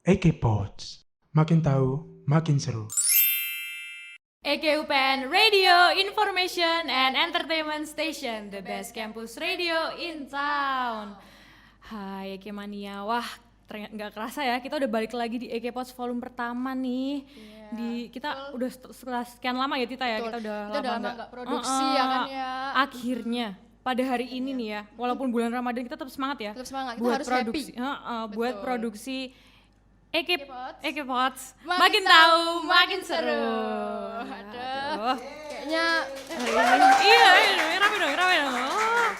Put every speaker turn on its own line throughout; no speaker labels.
EK Pods, makin tahu, makin seru.
EKUPN Radio Information and Entertainment Station, the best campus radio in town. Hai EK Mania, wah nggak kerasa ya, kita udah balik lagi di EK Pods volume pertama nih. Kita udah setelah sekian lama ya Tita ya, kita udah lama
nggak produksi ya kan ya.
Akhirnya pada hari ini nih ya, walaupun bulan Ramadan kita tetap semangat ya.
Tetap semangat, kita
buat
harus
produksi,
happy.
buat
Betul.
produksi EK
EK
Pods,
Makin
makin tahu, makin seru.
Aduh. Kayaknya
Iya, rame dong. Oh.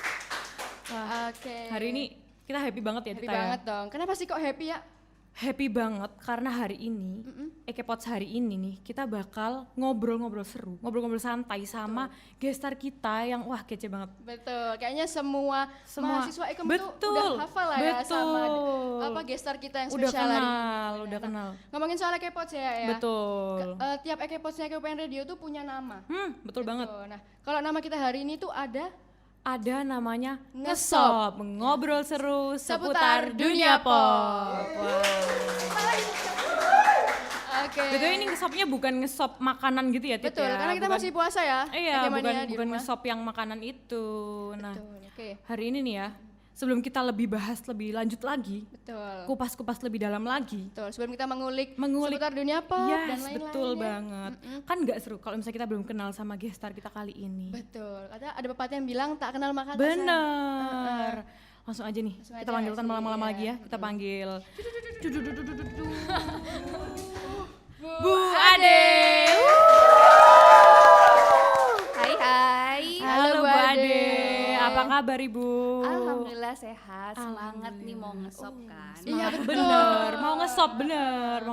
Wah,
oke.
hari ini kita happy banget ya
Happy
Tita ya.
banget dong. Kenapa sih kok happy ya?
Happy banget karena hari ini, EK Pods hari ini nih, kita bakal ngobrol-ngobrol seru, ngobrol-ngobrol santai sama gestar kita yang wah kece banget.
Betul. Kayaknya semua mahasiswa Ekom itu
Betul,
udah hafal lah ya sama
betul.
gestar kita yang
Udah
spesial hari ini.
udah kenal.
Ngomongin soal Ekepods ya.
Betul.
Tiap Ekepodsnya EKUPN Radio tuh punya nama.
Betul banget.
Nah, kalau nama kita hari ini tuh
Ada namanya
Ngesop.
ngobrol seru
Seputar
seputar
dunia
dunia pop. Wah.
Oke.
Betul, ini ngesopnya bukan ngesop makanan gitu ya Tit
Betul,
ya?
karena kita
Bukan-
masih puasa ya.
Iya,
Ekemania di
bukan
rumah.
ngesop yang makanan itu. Nah,
Betul. Oke.
hari ini nih ya, sebelum kita lebih bahas lebih lanjut lagi,
Betul.
kupas-kupas lebih dalam lagi.
Betul. Sebelum kita mengulik
Mengulik.
seputar dunia pop dan
Yes,
lain-lain.
betul
ya.
banget. Kan nggak seru kalau misalnya kita belum kenal sama gestar kita kali ini.
Betul. Ada pepatah yang bilang tak kenal maka tak sayang.
Bener. Langsung aja nih,
Langsung
kita
aja
panggil
nggak
tanpa
sih?
lama-lama
Iya.
lagi ya. Kita panggil Bu Ade.
Hai.
Halo Bu
Bu Ade.
Ade. Apa kabar Ibu?
Alhamdulillah sehat, semangat nih mau ngesop kan.
Iya, betul.
Bener, mau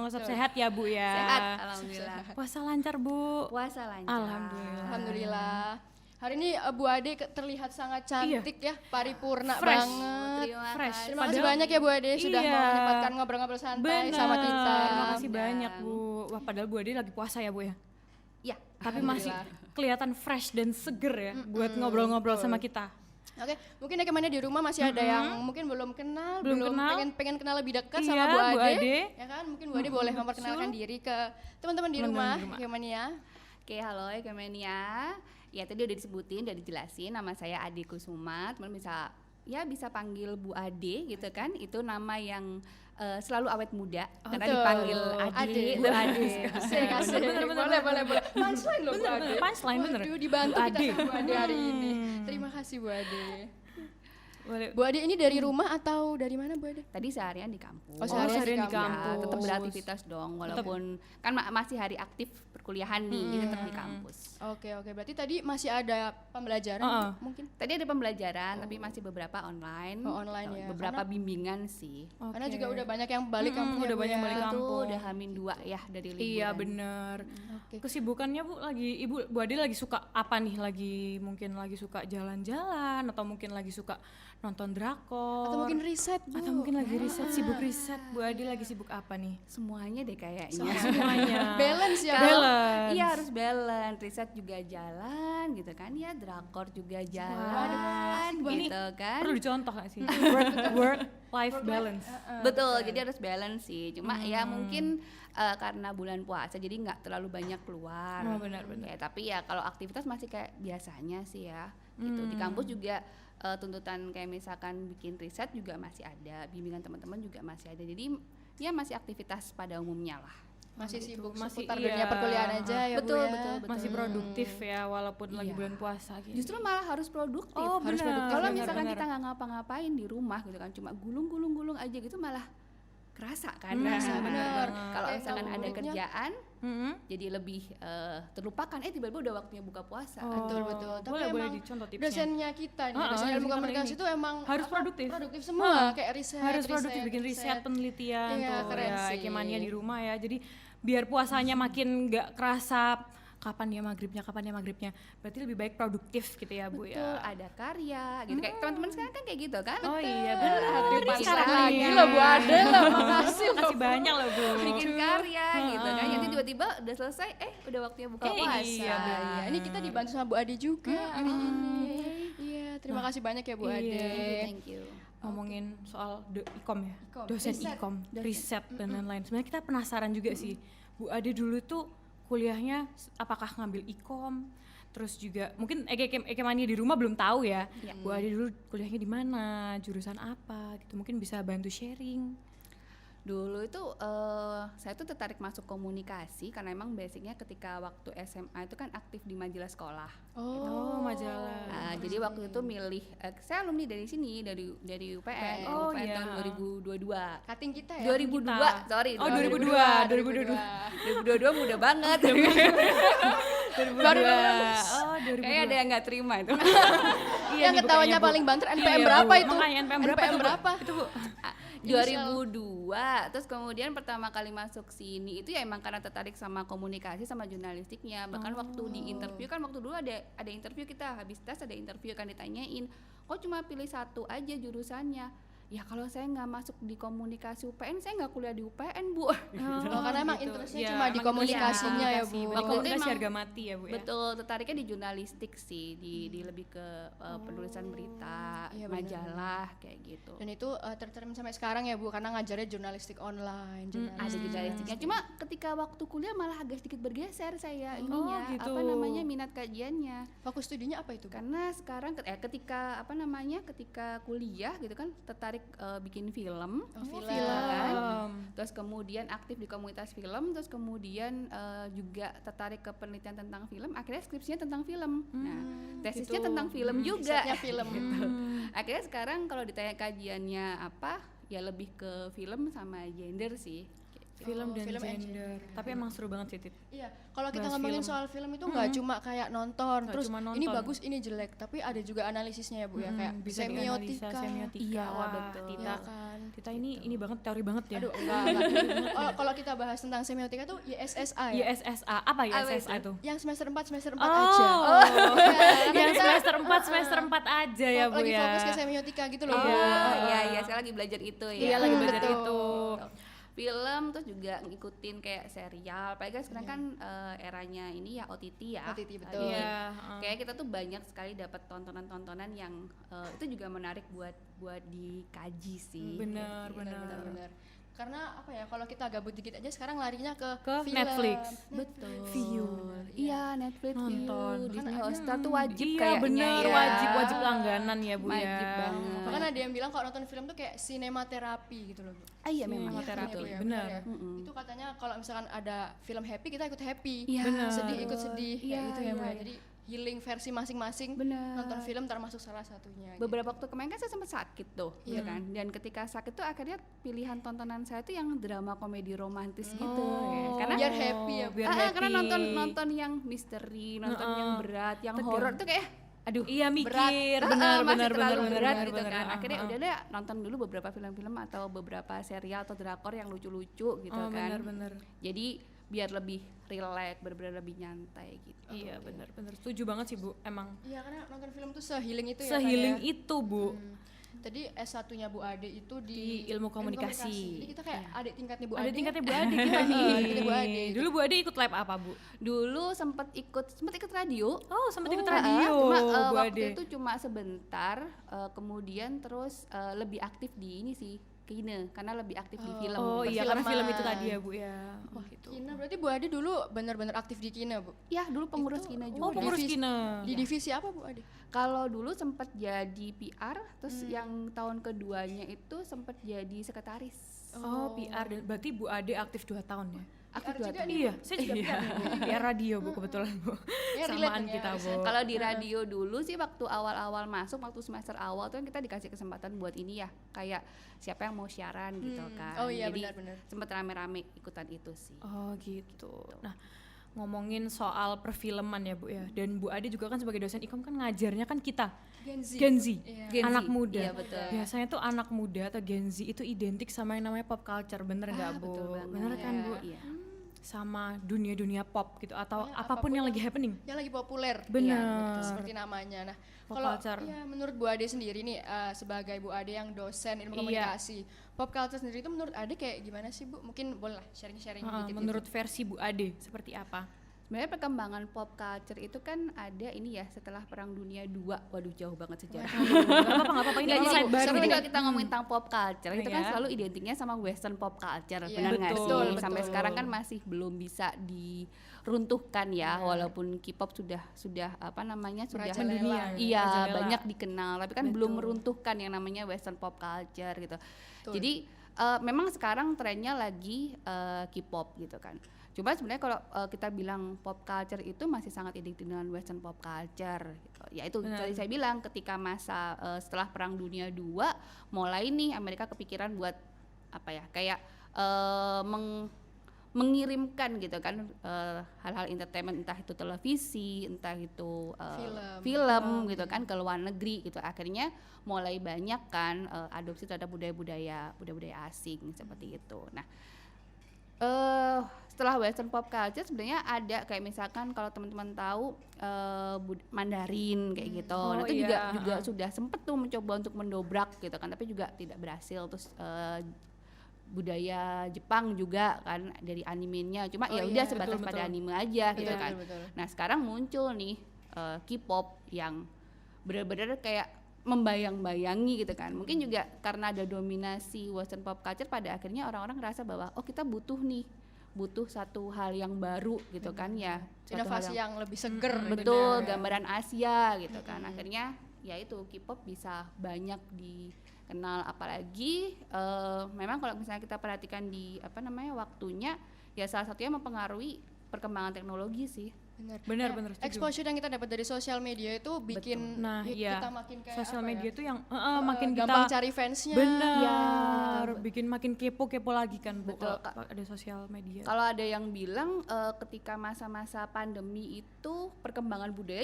ngesop sehat ya Bu ya.
Sehat, alhamdulillah.
Puasa lancar Bu.
Puasa lancar.
Alhamdulillah.
Alhamdulillah. Hari ini Bu Ade terlihat sangat cantik ya, paripurna
Fresh.
banget.
Terima
Fresh.
kasih.
Terima kasih
Padahal-
banyak ya Bu Ade sudah
Iya.
mau menyempatkan ngobrol-ngobrol santai sama kita.
Terima kasih
Undang.
banyak Bu. Wah padahal Bu Ade lagi puasa ya Bu ya.
Ya,
Tapi masih kelihatan fresh dan seger ya buat ngobrol-ngobrol sama kita.
Oke, mungkin Ekemania di rumah masih ada yang mungkin belum kenal,
Belum kenal.
pengen kenal lebih dekat
Iya,
sama Bu
Bu
Ade.
Ade.
Ya kan? Mungkin Bu Ade boleh memperkenalkan diri ke teman-teman di rumah Ekemania.
oke halo Ekemania. Ya tadi udah disebutin, udah dijelasin nama saya Ade Kusuma. Teman bisa panggil Bu Ade gitu kan. Itu nama yang selalu awet muda karena
Betul.
dipanggil Ade.
Ade.
Bu Ade.
Kasih. Boleh. Punchline loh Bu Ade.
Punchline bener.
Waduh, dibantu
Bu
kita
Ade.
sama Bu Ade hari ini. Terima kasih Bu Ade.
Boleh.
Bu Ade ini dari rumah atau dari mana Bu Ade?
Tadi seharian di kampus.
Oh,
seharian di
Ya,
kampus.
tetap beraktivitas dong walaupun kan masih hari aktif perkuliahan nih, jadi tetap di kampus.
Oke, berarti tadi masih ada pembelajaran mungkin?
Tadi ada pembelajaran tapi masih beberapa online.
Oh, online ya.
Beberapa bimbingan sih.
Karena juga udah banyak yang balik kampung
udah
ya, Bu
banyak
ya.
balik
Itu
kampung.
udah hamin 2 ya dari liburan.
Iya bener.
Oke.
Kesibukannya Bu lagi, Bu Ade lagi suka apa nih? Mungkin lagi suka jalan-jalan atau mungkin lagi suka nonton drakor.
Atau mungkin riset Bu.
Atau mungkin lagi sibuk riset. Bu Ade lagi sibuk apa nih?
Semuanya deh kayaknya.
Semuanya.
Balance ya. Bu.
Balance.
Iya harus balance, riset juga jalan gitu kan ya, drakor juga jalan gitu kan.
Perlu dicontoh gak sih? Work life balance.
Betul, jadi harus balance sih. Cuma ya mungkin karena bulan puasa jadi nggak terlalu banyak keluar.
Oh, benar-benar.
Ya, tapi ya kalau aktivitas masih kayak biasanya sih ya. Gitu. Di kampus juga tuntutan kayak misalkan bikin riset juga masih ada, bimbingan teman-teman juga masih ada. Jadi ya masih aktivitas pada umumnya lah.
Masih sibuk
Masih
seputar
iya.
dunia perkuliahan aja ya
Betul,
Bu ya.
betul.
Masih produktif ya walaupun lagi
Iya.
bulan puasa gitu.
Justru malah harus produktif.
Oh,
harus
benar,
produktif. Kalau
benar,
misalkan
benar.
kita nggak ngapa-ngapain di rumah gitu kan, cuma gulung aja gitu malah kerasa kan.
Kerasa, benar.
Kalau misalkan ada
ngabuburitnya.
kerjaan
Mm-hmm.
jadi lebih terlupakan, tiba-tiba udah waktunya buka puasa.
Betul. Tapi
Boleh
emang
dicontoh tipsnya.
dosennya kita nih,
Ah,
dosen
dosen
ilmu
kita
komunikasi
ini.
itu emang
Harus produktif.
Produktif semua, kayak riset.
Harus produktif, bikin riset, penelitian
Iya,
tuh
keren
ya,
sih.
Ekemania di rumah ya. Jadi biar puasanya makin nggak kerasa kapan ya maghribnya. Berarti lebih baik produktif gitu ya Bu
Betul,
ya.
ada karya gitu. Kayak teman-teman sekarang kan kayak gitu kan.
Oh iya benar.
Terima
Bikin
kasih
karya.
lagi loh Bu Ade loh, makasih loh.
Makasih banyak loh Bu.
Bikin karya gitu kan. Jadi tiba-tiba udah selesai, udah waktunya buka puasa.
iya, benar.
Iya, ini kita dibantu sama Bu Ade juga hari ini. Iya, terima kasih banyak ya Bu Ade.
Thank you.
ngomongin soal ikom ya,
Ikom,
dosen
riset.
ikom, riset dan lain-lain. Sebenarnya kita penasaran juga sih, Bu Ade dulu tuh kuliahnya apakah ngambil ikom, terus juga mungkin Eke Mania di rumah belum tahu ya,
Iya.
Bu Ade dulu kuliahnya di mana, jurusan apa gitu, mungkin bisa bantu sharing.
Dulu itu saya tuh tertarik masuk komunikasi karena emang basicnya ketika waktu SMA itu kan aktif di majalah sekolah.
Oh, majalah.
Jadi waktu itu milih, saya alumni dari sini, dari UPN,
Oh,
UPN
iya.
tahun 2022.
Cutting kita ya.
2002, sorry.
Oh, 2002.
2022 muda banget.
2002. Oh, 2002.
Kayaknya ada yang nggak terima itu.
Iya
Yang
nih,
ketawanya
Bu, kayaknya, Bu.
paling banter NPM
Iya,
berapa
Bu.
itu?
Makanya NPM berapa tuh, Bu?
berapa?
Itu, Bu.
2002, terus kemudian pertama kali masuk sini itu ya emang karena tertarik sama komunikasi sama jurnalistiknya. Bahkan waktu di interview kan waktu dulu ada interview kita habis tes ada interview kan ditanyain, kok cuma pilih satu aja jurusannya? Ya kalau saya nggak masuk di komunikasi UPN, saya nggak kuliah di UPN, Bu.
Oh, karena emang
gitu.
interestnya
Iya,
cuma di
emang
komunikasinya ya,
komunikasi.
Bu.
Berarti
Waktu
komunikasi
itu emang-
harga mati ya, Bu ya.
Betul, tertariknya di jurnalistik sih, di lebih ke penulisan berita,
Iya, benar.
majalah kayak gitu.
Dan itu terterima sampai sekarang ya, Bu, karena ngajarnya jurnalistik online,
Ada jurnalistiknya. Cuma ketika waktu kuliah malah agak sedikit bergeser saya ininya,
gitu.
apa namanya minat kajiannya.
Fokus studinya apa itu, Bu?
Karena sekarang ketika ketika kuliah gitu kan tertarik bikin film,
film.
kan. Terus kemudian aktif di komunitas film, terus kemudian juga tertarik ke penelitian tentang film. Akhirnya skripsinya tentang film. Nah, tesisnya
gitu.
tentang film juga.
Risetnya film.
Akhirnya sekarang kalau ditanya kajiannya apa, ya lebih ke film sama gender sih.
Film dan
film and
gender. Tapi emang seru banget sih, Tit.
Iya, kalau kita
Bahas
ngomongin
film.
soal film itu nggak cuma kayak nonton,
Nggak
terus
cuma
ini
nonton.
bagus, ini jelek, tapi ada juga analisisnya ya, Bu ya, kayak
Bisa dianalisa, semiotika.
Iya,
Wah,
betul.
Tita.
Iya kan.
Tita ini banget, teori banget ya.
Aduh, enggak. Kalau kita bahas tentang semiotika tuh ISSA ya.
ISSA, apa ISSA itu?
Yang semester 4 semester 4
Oh,
aja.
yang
kita-
semester 4 semester 4 aja ya, Bu
lagi
ya.
fokus ke semiotika gitu loh.
Oh,
Bu.
iya, saya lagi belajar itu ya.
Iya, lagi
Hmm,
belajar
betul.
itu.
Film terus juga ngikutin kayak serial, apalagi kan sekarang kan eranya ini ya OTT ya.
OTT, betul.
Iya,
Kayak kita tuh banyak sekali dapat tontonan-tontonan yang itu juga menarik buat dikaji sih.
benar.
Benar. Karena apa ya, kalau kita gabut dikit aja sekarang larinya ke film.
Netflix.
Betul.
View.
Iya, Netflix
Nonton.
View, Disney Hotstar tuh wajib
Iya,
kayaknya
bener,
ya.
wajib langganan ya, Bu
Wajib
ya.
banget.
Bahkan ada yang bilang kalau nonton film tuh kayak sinematerapi gitu loh, Bu.
Iya memang
Sinematerapi,
betul.
ya,
benar.
ya. Itu katanya kalau misalkan ada film happy kita ikut happy,
Iya,
Benar.
sedih ikut sedih, kayak
Iya,
gitu ya, Bu.
iya.
Jadi healing versi masing-masing.
Benar.
Nonton film termasuk salah satunya.
Beberapa waktu kemarin kan saya sempat sakit tuh, ya kan. Dan ketika sakit tuh akhirnya pilihan tontonan saya tuh yang drama komedi romantis gitu ya. Karena
biar happy ya, Bu.
biar
karena
happy.
nonton yang misteri, nonton yang berat, yang horor tuh kayak aduh
Iya, mikir,
berat.
benar,
Masih terlalu berat
benar,
gitu
benar.
kan. Akhirnya udah deh nonton dulu beberapa film-film atau beberapa serial atau drakor yang lucu-lucu gitu
Oh,
kan.
benar.
Jadi biar lebih rileks, benar-benar lebih nyantai gitu.
Iya, benar. Setuju banget sih, Bu. Emang
Iya, karena nonton film tuh sehealing itu ya.
sehealing
Kan, ya.
itu, Bu.
Tadi S1-nya Bu Ade itu
Di ilmu komunikasi.
Jadi kita kayak adik tingkatnya Bu
Ada
Ade.
tingkatnya Bu Ade kita nih.
Ada tingkatnya Bu Ade.
Dulu Bu Ade ikut lab apa, Bu?
Dulu sempat ikut radio.
Oh, sempat ikut
Ah,
radio.
cuma
Bu
waktu
Ade.
itu cuma sebentar, kemudian terus lebih aktif di ini sih Kine, karena lebih aktif di film.
Oh iya, karena film itu
perfilman.
tadi ya, Bu ya. Oh, gitu.
Kina berarti Bu Ade dulu benar-benar aktif di Kina, Bu.
Ya dulu pengurus Kine juga.
Oh, pengurus
Divisi-
Kina.
Di divisi apa Bu Ade?
Kalau dulu sempat jadi PR, terus yang tahun keduanya itu sempat jadi sekretaris.
Oh, PR. Dan berarti Bu Ade aktif 2 tahun ya?
Aktif
PR
2
juga
tahun.
Iya, saya juga PR, Bu. PR radio, Bu, kebetulan, Bu.
Ya, relate
Samaan
dong ya,
kita, Bu.
Kalau di radio dulu sih waktu awal-awal masuk, waktu semester awal tuh kan kita dikasih kesempatan buat ini ya, kayak siapa yang mau siaran gitu kan.
Oh iya,
Jadi
benar-benar.
sempat rame-rame ikutan itu sih.
Oh, gitu. Nah, ngomongin soal perfilman ya, Bu ya. Dan Bu Ade juga kan sebagai dosen ikom kan ngajarnya kan kita
Gen Z.
Gen Z,
Iya.
Gen
anak
Z,
muda.
iya, betul.
Biasanya tuh anak muda atau Gen Z itu identik sama yang namanya pop culture, bener nggak, Bu?
Betul banget.
Bener kan, Bu?
Iya.
Sama dunia-dunia pop gitu atau
Pokoknya
apapun yang lagi happening.
Yang lagi populer.
Benar.
Iya, betul, seperti namanya. Nah,
Pop
kalau
culture.
ya, menurut Bu Ade sendiri nih sebagai Bu Ade yang dosen ilmu
Iya.
komunikasi, pop culture sendiri itu menurut Ade kayak gimana sih, Bu? Mungkin boleh lah sharing-sharing dikit.
Menurut versi Bu Ade seperti apa?
Sebenarnya perkembangan pop culture itu kan ada ini ya setelah Perang Dunia II. Waduh jauh banget sejarah.
Nggak apa-apa, ini
Jadi
slide baru
seru
nih.
kalau kita ngomongin tentang pop culture itu kan
Iya.
selalu identiknya sama western pop culture,
Iya,
benar nggak
betul,
sih?
betul.
Sampai sekarang kan masih belum bisa diruntuhkan ya, walaupun K-pop sudah apa namanya sudah
Merajalela.
iya
Merajalela.
banyak dikenal, tapi kan belum meruntuhkan yang namanya western pop culture gitu. Jadi memang sekarang trennya lagi K-pop gitu kan. Cuma sebenarnya kalau kita bilang pop culture itu masih sangat identik dengan western pop culture gitu. Ya itu tadi saya bilang ketika masa setelah Perang Dunia II mulai nih Amerika kepikiran buat apa ya kayak mengirimkan gitu kan hal-hal entertainment, entah itu televisi, entah itu film gitu kan ke luar negeri gitu. Akhirnya mulai banyak kan adopsi terhadap budaya-budaya asing seperti itu. Nah, setelah western pop culture sebenarnya ada kayak misalkan kalau teman-teman tahu Mandarin kayak gitu. Nah, itu juga sudah sempet tuh mencoba untuk mendobrak gitu kan, tapi juga tidak berhasil. Terus budaya Jepang juga kan dari animenya, cuma ya udah sebatas pada anime aja gitu kan.
Betul.
Nah, sekarang muncul nih K-pop yang benar-benar kayak membayang-bayangi gitu kan. Mungkin juga karena ada dominasi western pop culture, pada akhirnya orang-orang ngerasa bahwa oh kita butuh satu hal yang baru gitu kan ya.
Inovasi yang lebih seger.
Betul, gambaran Asia gitu kan. Akhirnya ya itu K-pop bisa banyak dikenal, apalagi memang kalau misalnya kita perhatikan di apa namanya waktunya ya salah satunya mempengaruhi perkembangan teknologi sih.
Benar, setuju.
Exposure yang kita dapat dari sosial media itu bikin kita makin kayak
sosial
apa
media
ya?
itu yang makin
gampang
kita
cari fansnya.
benar, bikin makin kepo lagi kan.
Betul,
kalau ada sosial media.
Kalau ada yang bilang ketika masa-masa pandemi itu perkembangan budaya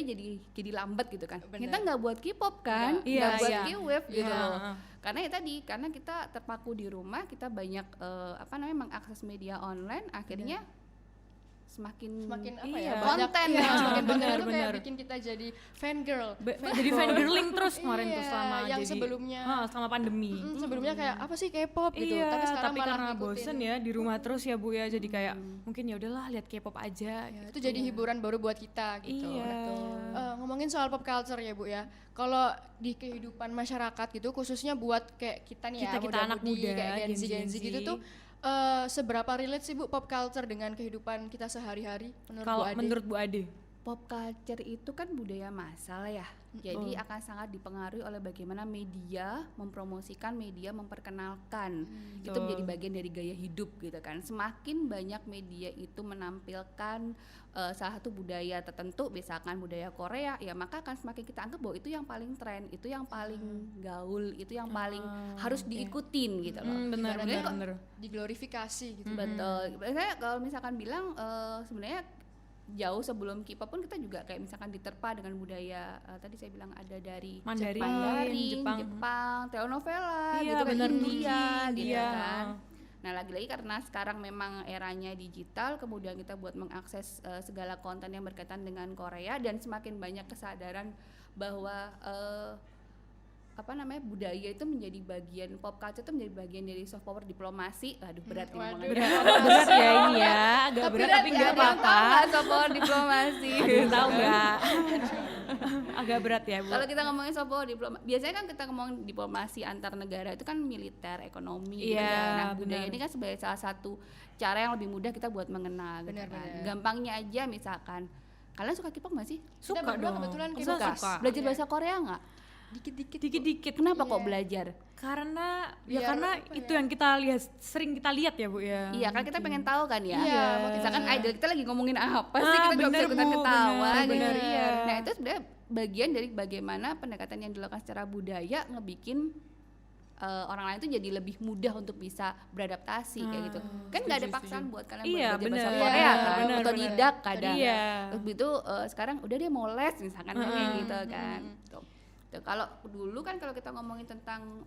jadi lambat gitu kan. Kita nggak buat K-pop kan, nggak buat K-wave gitu loh. Karena ya tadi, karena kita terpaku di rumah, kita banyak mengakses media online, akhirnya semakin
apa
Iya.
ya
konten
banyak,
ya,
semakin banyak
benar,
itu kayak
benar.
bikin kita jadi fangirl.
Jadi fangirling terus kemarin tuh selama
yang
jadi
sebelumnya
selama pandemi.
sebelumnya kayak apa sih K-pop gitu,
Iya,
tapi sekarang malah
karena
ngikutin.
bosen ya di rumah terus ya Bu ya, jadi kayak mungkin ya udahlah lihat K-pop aja.
Ya, itu jadi hiburan baru buat kita gitu.
Iya.
Ngomongin soal pop culture ya Bu ya, kalau di kehidupan masyarakat gitu khususnya buat kayak kita nih ya
Kita anak
muda-mudi,
muda,
kayak Gen Z
Gen Z.
gitu tuh seberapa relate sih Bu pop culture dengan kehidupan kita sehari-hari menurut Bu
Kalau
Ade?
menurut Bu Ade,
pop culture itu kan budaya massal ya. Jadi akan sangat dipengaruhi oleh bagaimana media mempromosikan, media memperkenalkan. Itu menjadi bagian dari gaya hidup gitu kan. Semakin banyak media itu menampilkan salah satu budaya tertentu, misalkan budaya Korea, ya maka akan semakin kita anggap bahwa itu yang paling tren, itu yang paling gaul, itu yang paling harus diikutin gitu loh.
benar.
Diglorifikasi gitu.
Betul. Biasanya kalau misalkan bilang sebenarnya jauh sebelum K-pop pun kita juga kayak misalkan diterpa dengan budaya tadi saya bilang ada dari
Mandarin,
Jepang, telenovela
Iya,
gitu kan,
benar,
India gitu
India.
kan. Nah lagi-lagi karena sekarang memang eranya digital, kemudian kita buat mengakses segala konten yang berkaitan dengan Korea, dan semakin banyak kesadaran bahwa budaya itu menjadi bagian, pop culture itu menjadi bagian dari soft power diplomasi. Aduh berat ini ngomongnya.
Berat ya ini ya, agak berat tapi nggak
Ada yang tahu
apa-apa.
nggak soft power diplomasi?
Ada yang tahu nggak? Agak berat ya Bu.
Kalau kita ngomongin soft power diplomasi, biasanya kan kita ngomong diplomasi antar negara itu kan militer, ekonomi gitu
Iya,
ya. Nah budaya
benar.
ini kan sebagai salah satu cara yang lebih mudah kita buat mengenal gitu kan. Gampangnya aja misalkan, kalian suka K-pop nggak sih?
Suka
berdua
dong.
kebetulan
Kita
K-pop.
suka.
Belajar bahasa Korea nggak?
Dikit-dikit.
Kenapa kok belajar?
Karena
Biar
karena
apa
itu yang kita lihat, sering kita lihat ya Bu ya.
Iya, kan kita pengen tahu kan ya.
Iya,
Misalkan idol kita lagi ngomongin apa sih, kita juga
bener,
bisa ikutan
Bu,
ketawa
bener,
gitu.
bener, iya.
Nah itu sebenarnya bagian dari bagaimana pendekatan yang dilakukan secara budaya ngebikin orang lain itu jadi lebih mudah untuk bisa beradaptasi kayak gitu. Kan nggak ada paksaan buat kalian
Iya,
buat belajar bahasa
bener.
Korea
Iya,
kan,
bener,
otodidak kadang.
Iya.
Terus itu sekarang udah dia mau les misalkan kayak gitu kan. Tuh. Kalau dulu kan kalau kita ngomongin tentang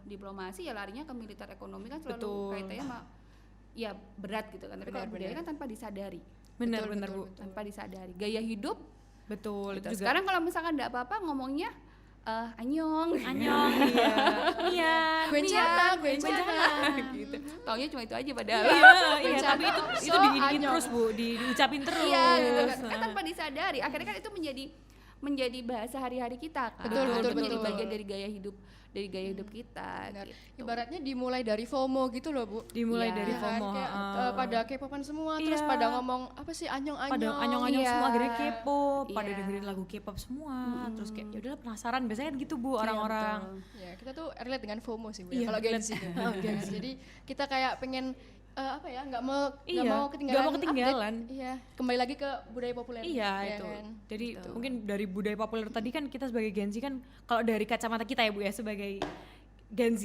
diplomasi ya larinya ke militer, ekonomi kan selalu
Betul.
kaitannya sama ya berat gitu kan. Tapi kalau budaya kan tanpa disadari.
Benar Bu.
Tanpa disadari. Gaya hidup
Betul.
gitu.
Itu juga.
Sekarang kalau misalkan enggak apa-apa ngomongnya Anyong.
Anyong, iya.
Gwencana,
gitu. Taunya cuma itu aja padahal.
Iya, tapi itu diiniin terus Bu, diucapin terus.
Iya, gitu kan tanpa disadari. Akhirnya kan itu menjadi bahasa hari-hari kita kan.
Betul,
menjadi
betul.
bagian dari gaya hidup kita.
Benar.
Gitu.
Ibaratnya dimulai dari FOMO gitu loh Bu.
Dimulai
Iya.
dari
Ya kan?
FOMO.
Kayak pada K-popan semua,
Iya.
terus pada ngomong apa sih anyong-anyong.
Pada anyong-anyong
Iya.
semua akhirnya K-pop, pada
Iya.
dengerin lagu K-pop semua. Terus kayak ya udahlah penasaran, biasanya kan gitu Bu
Iya,
orang-orang.
betul.
Ya, kita tuh relate dengan FOMO sih Bu.
Iya,
Kalau Gen
relate.
Z gitu.
Oh, Gen Z.
Jadi kita kayak pengen apa ya, nggak mau
Iya,
ketinggalan.
nggak mau ketinggalan.
update. Iya, kembali lagi ke budaya populer.
Iya
ya
itu.
kan?
Jadi
Betul.
mungkin dari budaya populer tadi kan kita sebagai Gen Z kan kalau dari kacamata kita ya Bu ya sebagai Gen Z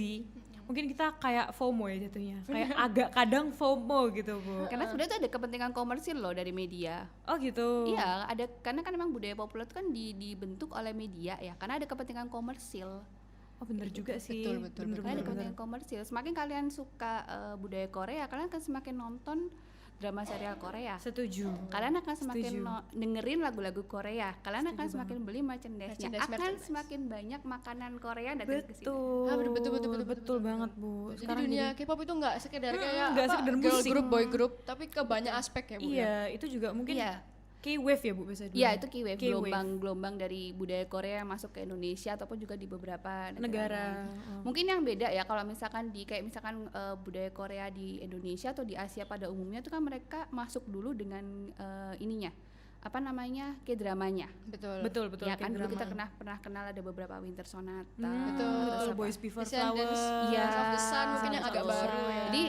mungkin kita kayak FOMO ya jatuhnya. Kayak agak kadang FOMO gitu Bu.
Karena sebenarnya itu ada kepentingan komersil loh dari media.
Oh gitu.
Iya, ada karena kan memang budaya populer itu kan dibentuk oleh media ya, karena ada kepentingan komersil.
Oh bener juga sih.
Betul,
Bener,
Karena ada
bener,
kepentingan komersil. Semakin kalian suka budaya Korea, kalian akan semakin nonton drama serial Korea.
Setuju.
Kalian akan semakin
Setuju.
dengerin lagu-lagu Korea. Kalian akan semakin beli merchandise-nya. Akan
Merchandise.
semakin banyak makanan Korea yang datang ke sini.
Betul.
Ah, betul.
banget Bu.
Jadi dunia K-pop itu nggak sekedar kayak
nggak
apa,
sekedar
girl
musik.
group, boy group, tapi ke banyak aspek ya Bu.
Iya, itu juga mungkin
Iya.
K-wave ya Bu biasanya.
Iya, itu K-wave, gelombang dari budaya Korea yang masuk ke Indonesia ataupun juga di beberapa negara. Mungkin yang beda ya kalau misalkan kayak misalkan budaya Korea di Indonesia atau di Asia pada umumnya itu kan mereka masuk dulu dengan ininya. Apa namanya? K-dramanya.
Betul.
Betul.
Ya kan dulu kita
K-drama.
pernah kenal ada beberapa Winter Sonata.
Betul.
Betul,
apa?
Boys Before
Descendants,
Flowers.
Iya.
Daughters of the Sun mungkin yang agak
Daughters of the
baru
Sun.
ya.
Jadi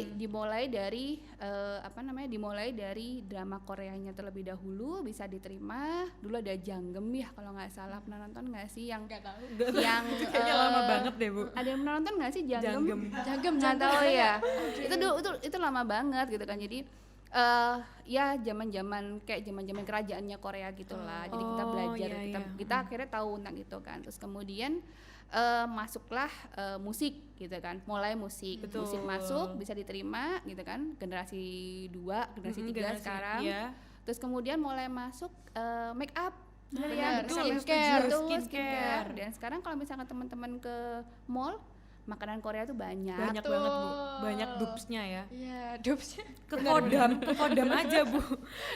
dimulai dari drama Koreanya terlebih dahulu bisa diterima. Dulu ada Janggem ya kalau nggak salah, pernah nonton nggak sih yang
Nggak tahu.
yang
Kayaknya lama banget deh Bu.
ada yang pernah nonton nggak sih Janggem?
Janggem.
Nggak tahu ya. Itu lama banget gitu kan. Jadi ya zaman-zaman kerajaannya Korea gitulah. Jadi kita
Oh,
belajar,
iya.
kita akhirnya tahu tentang itu kan. Terus kemudian masuklah musik gitu kan. Mulai musik masuk bisa diterima gitu kan. Generasi 2, generasi 3 sekarang.
Iya.
Terus kemudian mulai masuk make up. Bener ya,
betul,
skincare,
skincare.
Dan sekarang kalau misalkan teman-teman ke mall, makanan Korea tuh banyak.
Banyak banget Bu. Banyak dupsnya ya.
Iya, dupsnya.
Ke kodam aja Bu.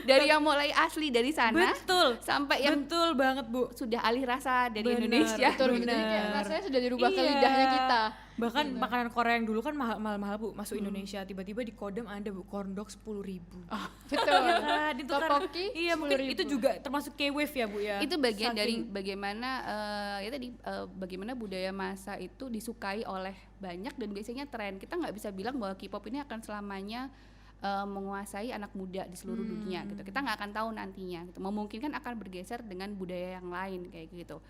Dari yang mulai asli dari sana
Betul.
sampai yang
Betul banget Bu.
sudah alih rasa dari
Bener,
Indonesia.
Betul gitu. Jadi kayak
Benar.
rasanya sudah dirubah ke
Iya.
lidahnya kita.
Bahkan makanan Korea yang dulu kan mahal-mahal Bu, masuk Indonesia tiba-tiba di kodam ada Bu corn dog 10.000.
Betul.
Iya kan, itu kan.
Tteokbokki
Iya, mungkin
10.000.
itu juga termasuk K-wave ya Bu ya.
Itu bagian dari
Saking-
bagaimana bagaimana budaya massa itu disukai oleh banyak dan biasanya tren. Kita nggak bisa bilang bahwa K-pop ini akan selamanya menguasai anak muda di seluruh dunia gitu. Kita nggak akan tahu nantinya gitu. Memungkinkan akan bergeser dengan budaya yang lain kayak gitu.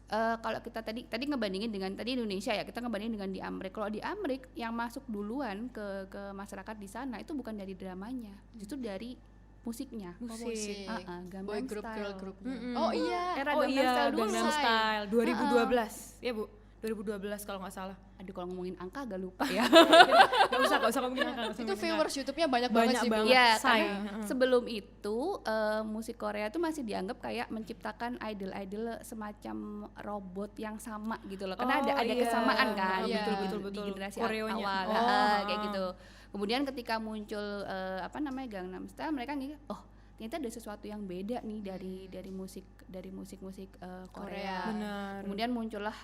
Kalau kita tadi ngebandingin dengan tadi Indonesia ya, kita ngebandingin dengan di Amrik. Kalau di Amrik yang masuk duluan ke masyarakat di sana itu bukan dari dramanya, justru dari musiknya.
musik.
Gangnam
boy group,
Style.
girl group.
Mm-mm.
Oh iya.
Era
Oh
Gangnam
iya,
Style dulu.
Gangnam Style 2012. Ya Bu, 2012 kalau nggak salah.
Aduh kalau ngomongin angka agak lupa ya.
Gak usah ngomongin angka.
Itu viewers YouTube-nya banyak banget
Banyak
sih, Bu.
banget.
Ya,
Say.
karena sebelum itu musik Korea tuh masih dianggap kayak menciptakan idol-idol semacam robot yang sama gitu loh. Karena
Oh,
ada
iya.
kesamaan kan
Iya.
di generasi
Koreonya.
awal kayak gitu. Kemudian ketika muncul Gangnam Style, mereka ngikut, oh ternyata ada sesuatu yang beda nih dari musik Korea.
Benar.
Kemudian muncullah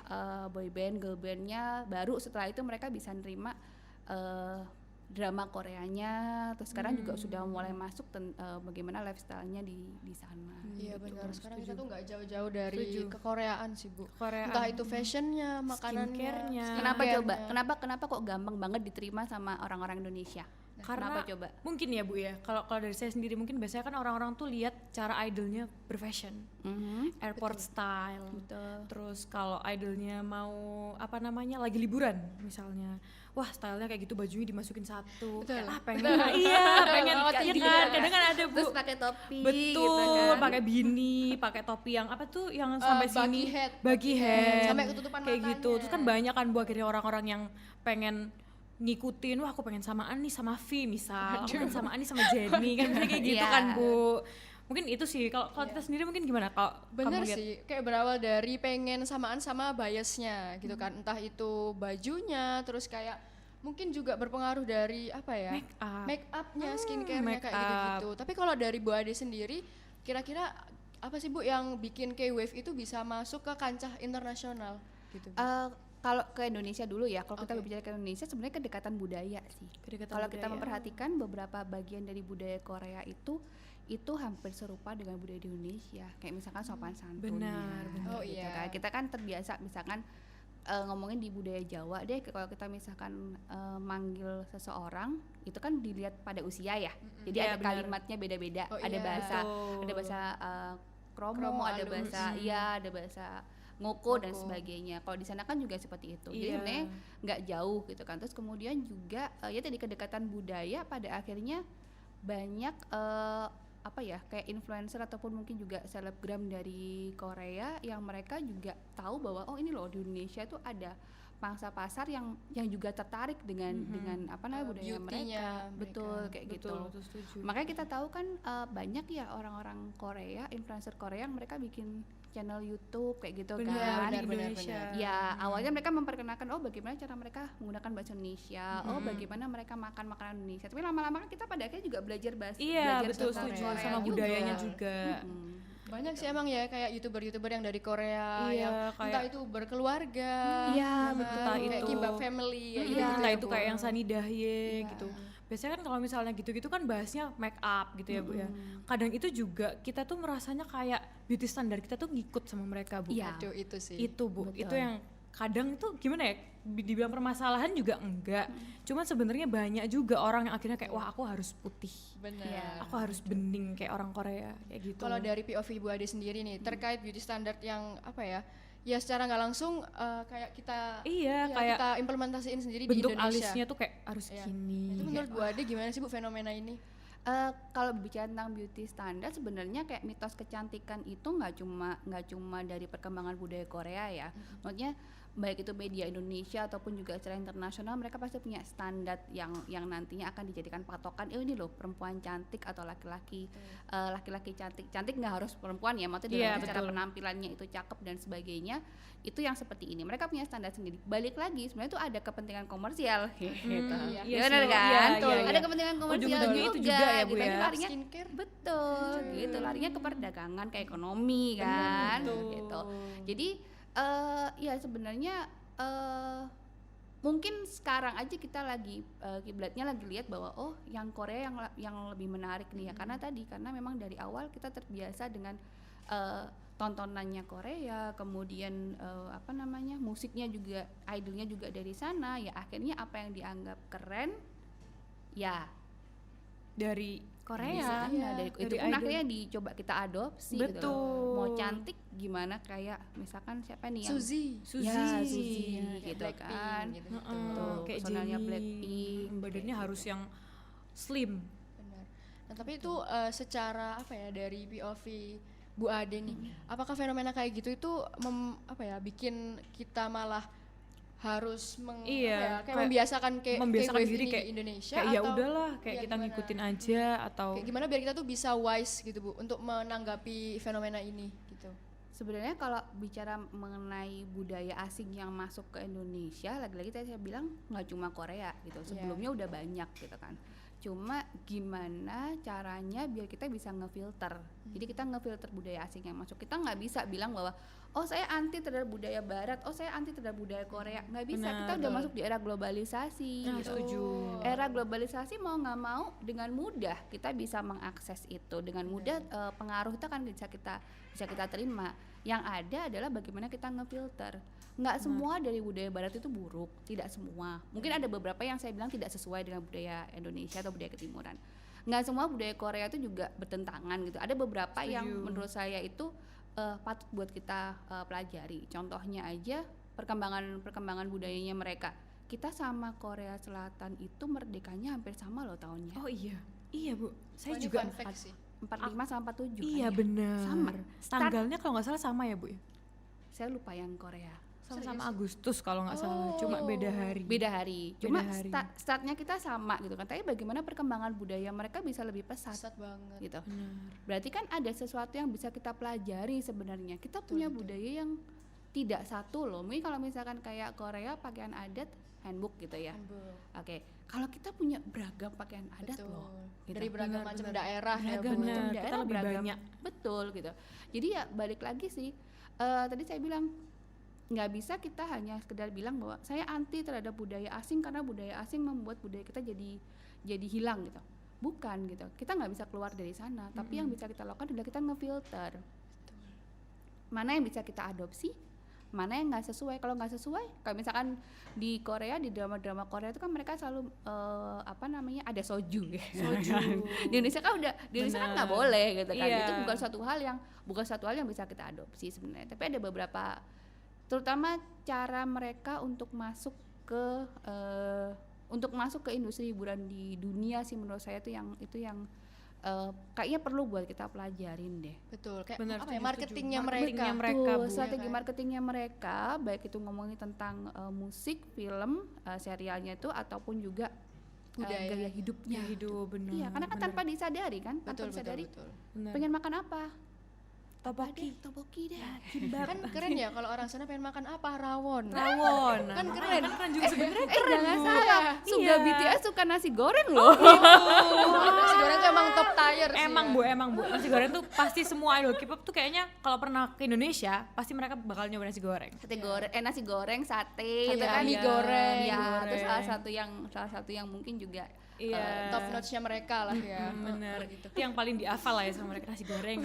boy band, girl bandnya. Baru setelah itu mereka bisa nerima drama Koreanya. Terus sekarang juga sudah mulai masuk bagaimana lifestyle-nya di sana.
Iya
gitu.
benar. Sekarang kita tuh nggak jauh-jauh dari
Setuju.
kekoreaan sih, Bu.
Koreaan.
Entah itu fashionnya, makanannya,
Skincare-nya.
Kenapa
skincare-nya.
coba? Kenapa kok gampang banget diterima sama orang-orang Indonesia?
Karena
Kenapa coba?
mungkin ya Bu ya, kalau dari saya sendiri mungkin biasanya kan orang-orang tuh lihat cara idolnya berfashion, airport style.
Betul.
Terus kalau idolnya mau lagi liburan misalnya, wah stylenya kayak gitu, bajunya dimasukin satu.
Betul.
Pengen iya pengen
banget
iya
gitu
kan,
ya.
kadang kan ada Bu.
Terus pakai topi
Betul,
gitu kan.
pakai beanie, pakai topi yang apa tuh yang sampai
Buggy
sini,
hat.
buggy hat,
Sampai ketutupan
kayak
matanya.
gitu. Terus kan banyak kan Bu akhirnya orang-orang yang pengen ngikutin, wah aku pengen samaan nih sama V misal, aku pengen samaan nih sama Jennie kan misalnya kayak gitu
Iya.
kan Bu. Mungkin itu sih. Kalau
Iya.
kita sendiri mungkin gimana? Kalau
Bener
kamu lihat?
sih, kayak berawal dari pengen samaan sama biasnya gitu kan, entah itu bajunya, terus kayak mungkin juga berpengaruh dari apa ya,
Make up.
upnya, skincare-nya
make
kayak
up.
gitu-gitu. Tapi kalau dari Bu Ade sendiri, kira-kira apa sih Bu yang bikin K-Wave itu bisa masuk ke kancah internasional gitu? Bu?
Kalau ke Indonesia dulu ya, kalau kita
Oke.
berbicara ke Indonesia sebenarnya kedekatan budaya sih.
Kedekatan
Kalau kita
budaya.
memperhatikan beberapa bagian dari budaya Korea itu hampir serupa dengan budaya di Indonesia. Kayak misalkan sopan santunnya.
Benar,
Oh
gitu
iya.
kan. Kita kan terbiasa misalkan ngomongin di budaya Jawa deh, kalau kita misalkan manggil seseorang itu kan dilihat pada usia ya. Jadi
Iya,
ada
benar.
kalimatnya beda-beda.
Oh
Ada
iya.
bahasa
Betul.
ada bahasa kromo,
Kromo
ada
halus.
bahasa ada bahasa ngoko dan sebagainya. Kalau di sana kan juga seperti itu. Jadi
Iya.
sebenarnya nggak jauh gitu kan. Terus kemudian juga ya tadi kedekatan budaya pada akhirnya banyak apa ya, kayak influencer ataupun mungkin juga selebgram dari Korea yang mereka juga tahu bahwa oh ini loh di Indonesia tuh ada pangsa pasar yang juga tertarik dengan apa namanya budaya
Beauty-nya
mereka.
mereka.
Betul kayak gitu.
Betul, setuju.
Makanya kita tahu kan banyak ya orang-orang Korea, influencer Korea yang mereka bikin channel YouTube kayak gitu
Benar,
kan.
di
benar,
Indonesia.
Ya, awalnya mereka memperkenalkan oh bagaimana cara mereka menggunakan bahasa Indonesia, oh bagaimana mereka makan makanan Indonesia. Tapi lama-lama kan kita pada akhirnya juga belajar bahasa
Iya,
belajar
betul,
tentang
setuju
Korea
sama
juga.
budayanya juga.
Banyak sih emang ya kayak youtuber-youtuber yang dari Korea
Iya,
yang
kayak-
entah itu berkeluarga,
Iya,
ya
betul.
kan? Kayak
Itu.
Kimbap Family, ya
Iya,
gitu
Entah
ya,
itu
Bu.
kayak yang Sani Dahye gitu. Biasanya kan kalau misalnya gitu-gitu kan bahasnya make up gitu ya Bu ya. Kadang itu juga kita tuh merasanya kayak beauty standar kita tuh ngikut sama mereka Bu.
Iya.
Aduh, itu sih.
Itu Bu,
Betul.
itu yang kadang itu gimana ya, dibilang permasalahan juga enggak. Cuman sebenarnya banyak juga orang yang akhirnya kayak wah aku harus putih.
Benar.
Iya.
Aku harus bening kayak orang Korea kayak gitu.
Kalau dari POV Bu Ade sendiri nih terkait beauty standard yang apa ya? Ya secara nggak langsung kayak kita
Iya,
ya,
kayak
kita implementasiin sendiri di
bentuk
Indonesia.
alisnya tuh kayak harus
Iya.
gini.
Itu menurut Bu Ade gimana sih Bu fenomena ini?
Kalau bicara tentang beauty standar sebenarnya kayak mitos kecantikan itu nggak cuma dari perkembangan budaya Korea ya. Maksudnya baik itu media Indonesia ataupun juga secara internasional mereka pasti punya standar yang nantinya akan dijadikan patokan. Ini loh perempuan cantik atau laki-laki laki-laki cantik nggak harus perempuan ya, maksudnya
Iya,
dalam secara
betul.
penampilannya itu cakep dan sebagainya. Itu yang seperti ini. Mereka punya standar sendiri. Balik lagi sebenarnya itu ada kepentingan komersial gitu.
iya.
Iya
Ya benar
sih.
kan?
Iya,
Betul.
iya,
Ada
iya.
kepentingan komersial
Ujung-ujungnya itu juga ya, Bu,
gitu.
ya.
Jadi larinya
Skincare.
betul gitu, larinya ke perdagangan, ke ekonomi kan
betul.
gitu. Jadi ya sebenarnya mungkin sekarang aja kita lagi kiblatnya lagi lihat bahwa oh yang Korea yang lebih menarik nih ya, karena memang dari awal kita terbiasa dengan tontonannya Korea, kemudian apa namanya musiknya juga, idolnya juga dari sana, ya akhirnya apa yang dianggap keren ya
Dari
di
Korea.
sana,
Iya,
dari itu
dari
pun
idol.
akhirnya dicoba kita adopsi gitu
Betul.
loh. Mau cantik gimana kayak misalkan siapa nih yang
Suzy.
Suzy.
Ya, Suzy
Kayak
gitu
Blackpink
kan.
gitu.
Heeh, kayak
personalnya
Jennie.
Blackpink,
Badannya
kayak
harus yang slim.
Benar. Nah, tapi itu secara apa ya dari POV Bu Ade nih, apakah fenomena kayak gitu itu bikin kita malah harus
Iya,
kayak
kayak
membiasakan
membiasakan
K-wave
diri
ini
kayak
di Indonesia
kayak ya
atau
udahlah kayak
ya
kita
gimana?
ngikutin aja atau
Kayak gimana biar kita tuh bisa wise gitu Bu untuk menanggapi fenomena ini gitu.
sebenarnya kalau bicara mengenai budaya asing yang masuk ke Indonesia, lagi-lagi tadi saya bilang nggak cuma Korea gitu, sebelumnya udah banyak gitu kan. Cuma gimana caranya biar kita bisa ngefilter. Jadi kita ngefilter budaya asing yang masuk. Kita nggak bisa bilang bahwa oh saya anti terhadap budaya Barat, oh saya anti terhadap budaya Korea. Nggak bisa.
Benar,
Kita udah
betul.
masuk di era globalisasi.
Nah,
gitu.
setuju.
Era globalisasi mau nggak mau dengan mudah kita bisa mengakses itu, dengan mudah pengaruh itu kan bisa kita terima. Yang ada adalah bagaimana kita ngefilter. Nggak semua dari budaya Barat itu buruk, tidak semua. Mungkin ada beberapa yang saya bilang tidak sesuai dengan budaya Indonesia atau budaya Ketimuran. Nggak semua budaya Korea itu juga bertentangan gitu. Ada beberapa yang
Setuju.
menurut saya itu patut buat kita pelajari. Contohnya aja perkembangan budayanya mereka. Kita sama Korea Selatan itu merdekanya hampir sama loh tahunnya.
oh iya Bu saya
Ini
juga
fun fact sih.
45 sama 47
iya
kan ya?
benar
Sama.
tanggalnya kalau nggak salah sama ya Bu ya.
Saya lupa yang Korea
Sama-sama Agustus kalau nggak salah, cuma beda hari.
Beda hari. Cuma
Beda hari.
startnya kita sama gitu kan. Tapi bagaimana perkembangan budaya mereka bisa lebih pesat
Pesat banget.
gitu.
Benar.
Berarti kan ada sesuatu yang bisa kita pelajari sebenarnya. Kita punya budaya yang tidak satu loh. Mungkin kalau misalkan kayak Korea pakaian adat handbook gitu ya.
Handbook.
Oke. Kalau kita punya beragam pakaian adat
Betul.
loh. Gitu.
Dari beragam
Benar,
macam
benar.
daerah ya,
Beragam
Bu.
macam
Benar, kita
daerah,
lebih
beragam.
banyak.
Betul gitu. Jadi ya balik lagi sih. Tadi saya bilang nggak bisa kita hanya sekedar bilang bahwa saya anti terhadap budaya asing karena budaya asing membuat budaya kita jadi hilang gitu. Bukan gitu. Kita nggak bisa keluar dari sana. Tapi yang bisa kita lakukan adalah kita ngefilter. Mana yang bisa kita adopsi, mana yang nggak sesuai. Kalau nggak sesuai, kayak misalkan di Korea, di drama-drama Korea itu kan mereka selalu ada soju.
Soju.
Di Indonesia kan di Indonesia kan nggak
Benar.
boleh gitu kan.
Iya.
Itu bukan suatu hal yang bisa kita adopsi sebenarnya. Tapi ada beberapa, terutama cara mereka untuk masuk ke industri hiburan di dunia sih, menurut saya itu yang kayaknya perlu buat kita pelajarin deh.
Betul. Kayak
Benar,
apa ya,
setuju.
marketingnya
Marketingnya
mereka.
mereka,
Betul,
Bu.
strategi
Ya kan?
marketingnya mereka, baik itu ngomongin tentang musik, film, serialnya itu ataupun juga
Budaya.
gaya hidupnya.
Ya, hidup benar.
Iya, karena kan
benar.
tanpa disadari kan, tanpa
Betul, betul,
disadari
betul.
Benar.
pengen makan apa?
Topoki.
Topoki deh.
Kan keren ya kalau orang sana pengen makan apa? Rawon.
Rawon.
Kan keren.
Kan juga sebenarnya
Jangan
Bu.
salah, Suga
Iya.
BTS suka nasi goreng loh.
Nasi goreng tuh emang top tier sih.
Emang
ya.
Bu, nasi goreng tuh pasti semua idol K-pop tuh kayaknya kalau pernah ke Indonesia pasti mereka bakal nyoba nasi goreng.
Nasi goreng, sate,
Sate
gitu kan.
mie goreng.
Ya,
goreng.
itu salah satu yang mungkin juga
Iya.
Top notch-nya mereka lah ya.
Bener.
Gitu.
Itu yang paling dihafal lah ya sama mereka, nasi goreng.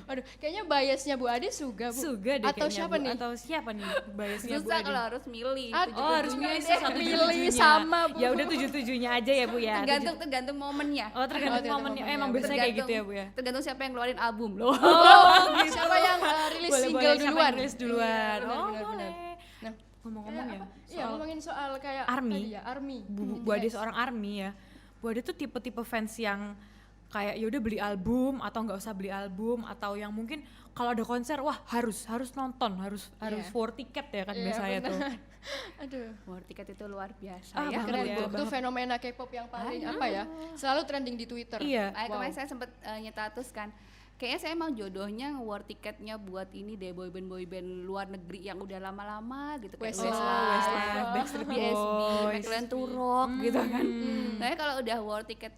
Aduh, kayaknya biasnya Bu Ade Suga, Bu.
Suga deh
Atau
kayaknya,
siapa
Bu.
nih?
Atau siapa nih biasnya Bu
susah
Ade?
kalau harus milih.
Aduh,
Oh harus milih satu
Milih sama, Bu.
Ya udah 7-7-nya aja ya Bu ya.
Tergantung momennya.
Oh tergantung
tergantung
momennya.
momennya.
Emang biasanya kayak gitu ya Bu ya.
Tergantung siapa yang ngeluarin album loh.
Siapa yang rilis single
Boleh, siapa
duluan?
yang rilis duluan.
Iya,
Oh
benar,
boleh.
Nah,
Ngomong-ngomong ya,
Iya, ngomongin soal kayak
ARMY.
tadi ya, ARMY.
Bu Ade seorang ARMY ya. Bu Ade tuh tipe-tipe fans yang kayak yaudah beli album atau nggak usah beli album, atau yang mungkin kalau ada konser wah harus nonton, harus war tiket ya kan
Iya,
biasanya tuh.
Aduh.
War tiket itu luar biasa
Ah,
ya.
banget
Keren
ya,
Bu, itu
banget.
fenomena K-pop yang paling apa ya? Selalu trending di Twitter.
Iya.
Kemarin saya sempat nyetatus kan. Kayaknya saya emang jodohnya war tiketnya buat ini deh, boyband luar negeri yang udah lama-lama gitu kayak
Westlife, Backstreet
BSB,
Boys.
McLaren Turok gitu kan.
Hmm.
Nah kalau udah war tiket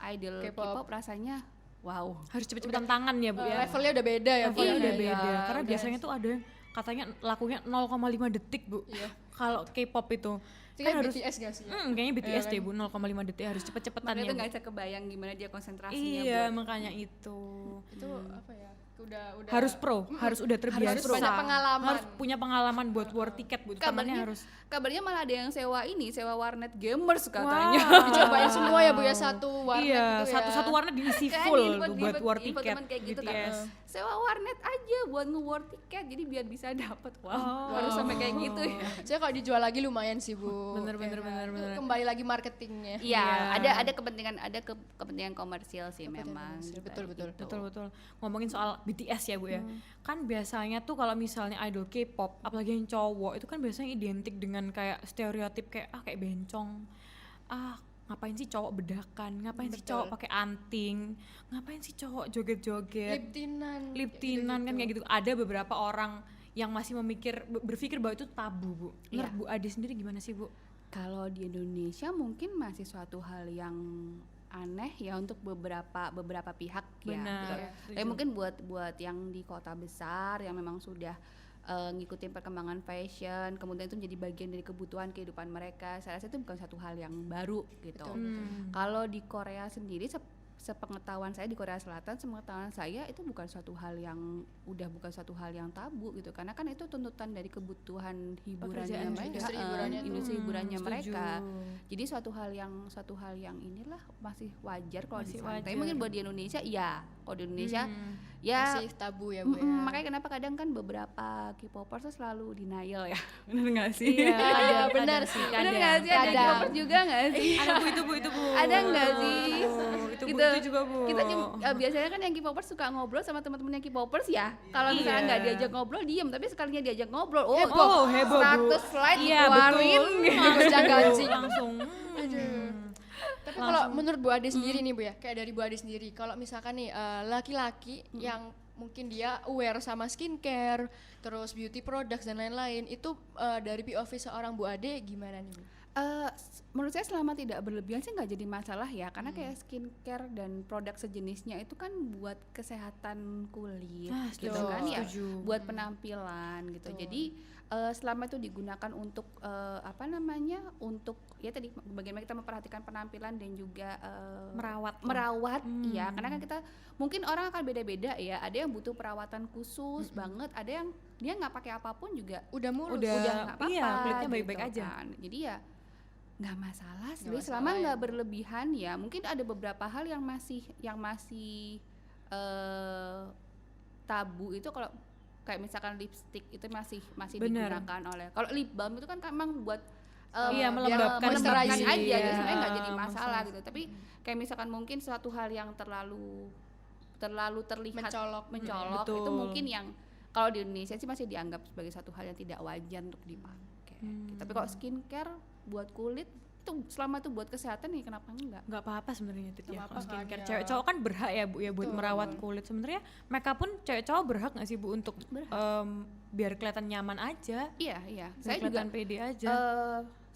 idol
K-pop.
K-pop rasanya wow.
Harus cepet-cepetan tangan ya Bu ya.
Levelnya udah beda ya, Bu.
Levelnya
ya?
udah
Iya,
beda.
iya,
Karena
udah.
biasanya tuh ada yang katanya lakunya 0,5 detik Bu.
Iya.
Kalau K-pop itu
Itu
kan
kayak
harus
BTS gak sih? Ya?
kayaknya BTS
Iya
deh
kan?
Bu, 0,5 detik harus cepet-cepetan
Makanya
ya
tuh
Bu.
nggak bisa kebayang gimana dia konsentrasinya
Iya
buat
makanya itu.
Itu apa ya? Udah
Harus pro, harus udah terbiasa.
Harus banyak pengalaman.
Harus punya pengalaman buat war tiket Bu. Temannya harus.
kabarnya malah ada yang sewa warnet gamers katanya.
Wow.
Dicobain semua ya Bu ya, satu warnet
Iya,
gitu ya.
satu warnet diisi
Kan
full
info-
tuh buat
info-
war
info
tiket
temen kayak gitu kan.
BTS.
Sewa warnet aja buat nge-war tiket jadi biar bisa dapat. Wow,
Oh.
harus sampai kayak gitu ya.
Saya kalau dijual lagi lumayan sih Bu.
Bener, bener,
Ya kan?
bener,
Itu
bener.
Kembali lagi marketingnya.
Iya,
Iya.
ada kepentingan komersial sih memang.
komersial,
gitu.
betul.
Betul. Ngomongin soal BTS ya Bu ya. Kan biasanya tuh kalau misalnya idol K-pop, apalagi yang cowok, itu kan biasanya identik dengan kayak stereotip kayak kayak bencong. Ngapain sih cowok bedakan? Ngapain sih
Betul.
cowok pakai anting? Ngapain sih cowok joget-joget?
Gitu-gitu.
Lip-tinan kan kayak gitu. Ada beberapa orang yang masih berpikir bahwa itu tabu, Bu. Menurut
Iya.
Bu Ade sendiri gimana sih, Bu?
Kalau di Indonesia mungkin masih suatu hal yang aneh ya untuk beberapa pihak ya.
Benar.
gitu.
Setuju.
Tapi mungkin buat yang di kota besar yang memang sudah ngikutin perkembangan fashion, kemudian itu menjadi bagian dari kebutuhan kehidupan mereka. Saya rasa itu bukan satu hal yang baru gitu. Kalau di Korea sendiri sepengetahuan saya di Korea Selatan, sepengetahuan saya itu bukan suatu hal yang tabu gitu, karena kan itu tuntutan dari kebutuhan hiburannya
Pekerjaan
mereka,
industri hiburannya tuh.
industri hiburannya
Setuju.
mereka. Jadi suatu hal yang inilah masih wajar kalau di
Masih
sana. Tapi
wajar.
mungkin buat di Indonesia ya, kalau di Indonesia ya
Masih tabu ya Bu ya.
makanya kenapa kadang kan beberapa K-popers tuh selalu denial ya. Bener nggak sih?
Iya, ada
benar
sih.
sih.
Bener nggak sih? Ada
Kadang.
K-popers juga nggak sih?
Ada Bu, itu Bu.
Ada nggak sih?
Itu Bu,
gitu.
itu juga Bu.
Kita biasanya kan yang K-popers suka ngobrol sama teman-teman yang K-popers ya. Kalau misalnya nggak diajak ngobrol diem, tapi sekalinya diajak ngobrol,
heboh, Bu.
100 slide
Iya,
dikeluarin.
Langsung gancing.
langsung.
Tapi kalau menurut Bu Ade sendiri nih Bu ya, kayak dari Bu Ade sendiri, kalau misalkan nih laki-laki yang mungkin dia aware sama skincare, terus beauty products dan lain-lain, itu dari POV seorang Bu Ade gimana nih Bu?
Menurut saya selama tidak berlebihan sih nggak jadi masalah ya, karena kayak skincare dan produk sejenisnya itu kan buat kesehatan kulit gitu kan ya, buat penampilan gitu. Jadi selama itu digunakan untuk untuk ya tadi bagaimana kita memperhatikan penampilan dan juga merawat ya, karena kan kita mungkin orang akan beda-beda ya, ada yang butuh perawatan khusus banget, ada yang dia nggak pakai apapun juga
Udah mulus.
udah nggak apa-apa,
iya, kulitnya baik-baik aja.
kan. Jadi ya nggak masalah sih selama nggak berlebihan ya. Mungkin ada beberapa hal yang masih tabu itu, kalau kayak misalkan lipstick itu masih digunakan oleh, kalau lip balm itu kan memang buat
melembabkan
moisturizing
diri.
aja, jadi
Iya,
sebenarnya nggak jadi masalah gitu. Tapi kayak misalkan mungkin suatu hal yang terlalu terlihat mencolok
betul.
itu mungkin yang kalau di Indonesia sih masih dianggap sebagai satu hal yang tidak wajar untuk dipakai. Tapi kalau skincare buat kulit itu selama itu buat kesehatan ya kenapa enggak?
Nggak apa-apa sebenarnya itu ya, kalau skincare.
kan, ya.
Cewek cowok kan berhak ya Bu ya buat merawat kulit. Sebenarnya makeup pun cewek cowok berhak nggak sih Bu untuk biar kelihatan nyaman aja?
Iya.
Biar
Saya juga
kelihatan pede aja.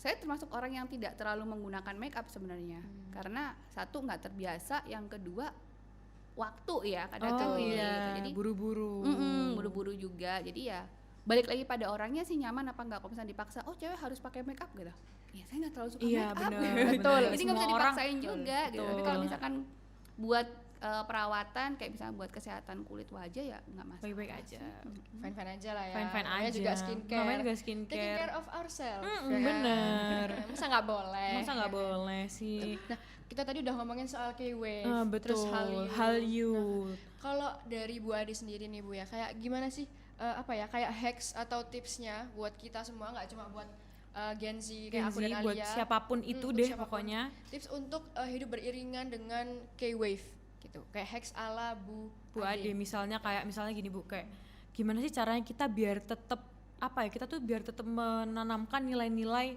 saya termasuk orang yang tidak terlalu menggunakan makeup sebenarnya, karena satu nggak terbiasa, yang kedua waktu ya kadang-kadang gitu. Jadi buru-buru juga. Jadi ya balik lagi pada orangnya sih nyaman apa enggak. Kalau misalnya dipaksa, cewek harus pakai makeup gitu, ya saya nggak terlalu suka makeup.
Betul.
Jadi nggak bisa
Semua orang,
dipaksain juga gitu. Tapi kalau misalkan buat perawatan kayak misalnya buat kesehatan kulit wajah ya nggak masalah.
Baik-baik aja.
Fine-fine aja lah ya.
Fine-fine
Namanya
aja.
juga skincare.
Namanya juga
Taking
skincare.
care of ourselves. ya kan?
Bener.
Masa nggak boleh?
Masa nggak boleh sih?
Nah, kita tadi udah ngomongin soal K-Wave,
Betul.
terus
Hallyu.
Kalau dari Bu Ade sendiri nih Bu ya, kayak gimana sih kayak hacks atau tipsnya buat kita semua, nggak cuma buat Gen Z kayak aku dan Alia,
buat siapapun itu
untuk
deh
siapapun.
pokoknya.
Tips untuk hidup beriringan dengan K-Wave gitu, kayak hacks ala Bu
Ade misalnya gini Bu, kayak gimana sih caranya kita biar tetap kita tuh biar tetap menanamkan nilai-nilai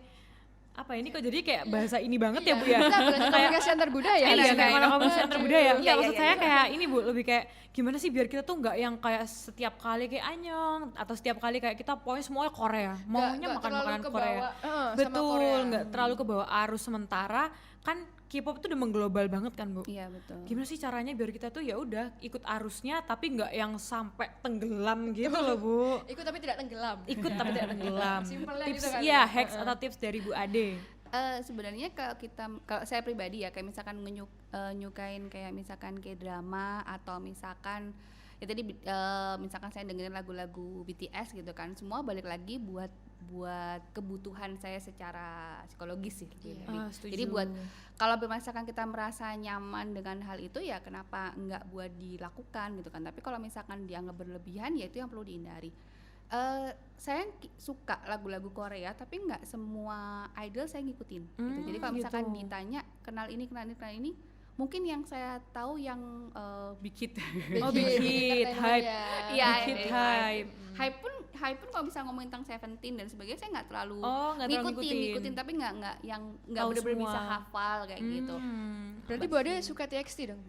ini kok jadi kayak bahasa ini banget ya Bu ya.
Kita belajar komunikasi antar budaya.
Iya, kayak komunikasi antar budaya.
Iya,
Maksud
iya,
saya
iya.
kayak ini Bu, lebih kayak gimana sih biar kita tuh nggak yang kayak setiap kali kayak anyong atau setiap kali kayak kita pokoknya semuanya Korea, maunya makan makanan Korea. Betul, nggak terlalu ke bawah arus. Sementara kan K-pop tuh udah mengglobal banget kan Bu.
Iya betul.
Gimana sih caranya biar kita tuh ya udah ikut arusnya tapi nggak yang sampai tenggelam gitu loh Bu.
Ikut tapi tidak tenggelam.
Ikut tapi tidak tenggelam.
Simpelnya
Tips
gitu kan.
iya, hacks atau tips dari Bu Ade.
Sebenarnya kalau saya pribadi ya, kayak misalkan nyukain kayak misalkan K-drama atau misalkan ya tadi misalkan saya dengerin lagu-lagu BTS gitu kan, semua balik lagi buat kebutuhan saya secara psikologis sih. Jadi buat kalau misalkan kita merasa nyaman dengan hal itu ya kenapa enggak buat dilakukan gitu kan. Tapi kalau misalkan dianggap berlebihan ya itu yang perlu dihindari. Saya suka lagu-lagu Korea tapi nggak semua idol saya ngikutin gitu. Jadi kalau misalkan ditanya kenal ini mungkin yang saya tahu yang Big Hit.
Big Hit, Hype.
Iya,
Hype.
Hype pun kalau bisa ngomongin tentang Seventeen dan sebagainya saya nggak terlalu
nggak terlalu
ngikutin, tapi nggak
Tahu
benar-benar
semua.
bisa hafal kayak gitu.
Berarti Bu Ade suka TXT dong?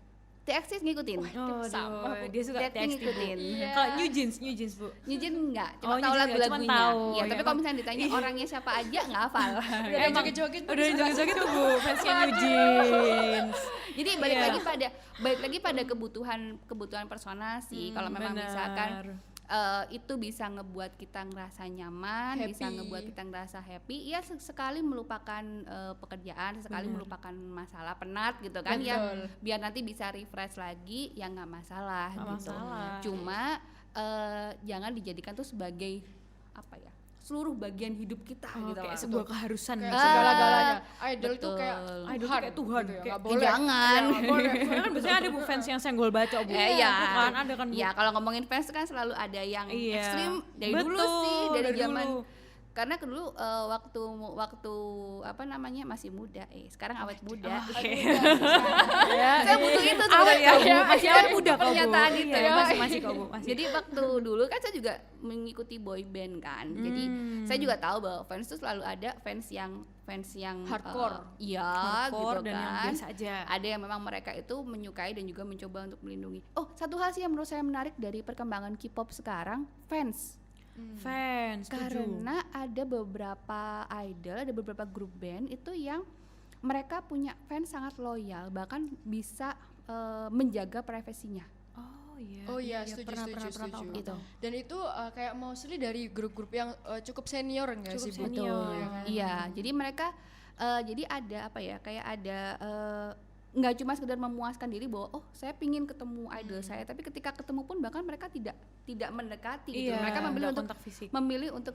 TXT ngikutin.
Sama, Bu.
Dia suka
TXT
TXT
ngikutin.
Iya.
Kalau New Jeans Bu.
New Jeans enggak, cuma
Oh,
tahu
New Jeans enggak,
lagu-lagunya.
cuman tahu.
Iya, tapi
Ya,
kalau misalnya ditanya orangnya siapa aja nggak hafal.
Udah joget-joget.
Udah joget-joget tuh Bu, fansnya New Jeans.
Jadi balik lagi pada kebutuhan personal sih. Kalau memang misalkan itu bisa ngebuat kita ngerasa nyaman,
Happy.
bisa ngebuat kita ngerasa happy, ya sekali melupakan pekerjaan, sekali melupakan masalah penat gitu kan.
Betul.
Ya biar nanti bisa refresh lagi, ya nggak masalah gitu. Cuma jangan dijadikan tuh sebagai seluruh bagian hidup kita gitu
kayak
loh.
sebuah keharusan
Kayak
gitu.
segala-galanya. Idol tuh
betul.
kayak
Idol tuh kayak Tuhan,
gitu ya,
kayak
nggak boleh.
jangan.
Nggak boleh.
Kan biasanya ada Bu fans yang senggol baca Bu.
Iya,
Kan ada kan Bu.
Iya, kalau ngomongin fans kan selalu ada yang
Iya.
ekstrim dari dulu
Betul,
sih, dari zaman
dulu.
Karena dulu waktu apa namanya masih muda, sekarang awet muda. Saya butuh itu sebenarnya.
Masih awet muda kok, Bu.
Pernyataan itu ya.
Masih kok, Bu. Masih.
Jadi waktu dulu kan saya juga mengikuti boy band kan. Jadi saya juga tahu bahwa fans itu selalu ada fans yang
Hardcore.
Iya
Hardcore
gitu
dan yang
kan.
biasa aja.
Ada yang memang mereka itu menyukai dan juga mencoba untuk melindungi. Oh, satu hal sih yang menurut saya menarik dari perkembangan K-pop sekarang, fans.
Fans, setuju.
Karena ada beberapa idol, ada beberapa grup band itu yang mereka punya fans sangat loyal, bahkan bisa menjaga privasinya.
Oh iya, setuju.
tahu.
Gitu.
Dan itu kayak mostly dari grup-grup yang cukup senior enggak sih, Bu?
senior.
Iya kan?
Iya, jadi mereka jadi ada apa ya? Kayak ada nggak cuma sekedar memuaskan diri bahwa saya pingin ketemu idol saya, tapi ketika ketemu pun bahkan mereka tidak mendekati gitu.
Iya,
Mereka memilih
nggak
untuk
kontak fisik.
memilih untuk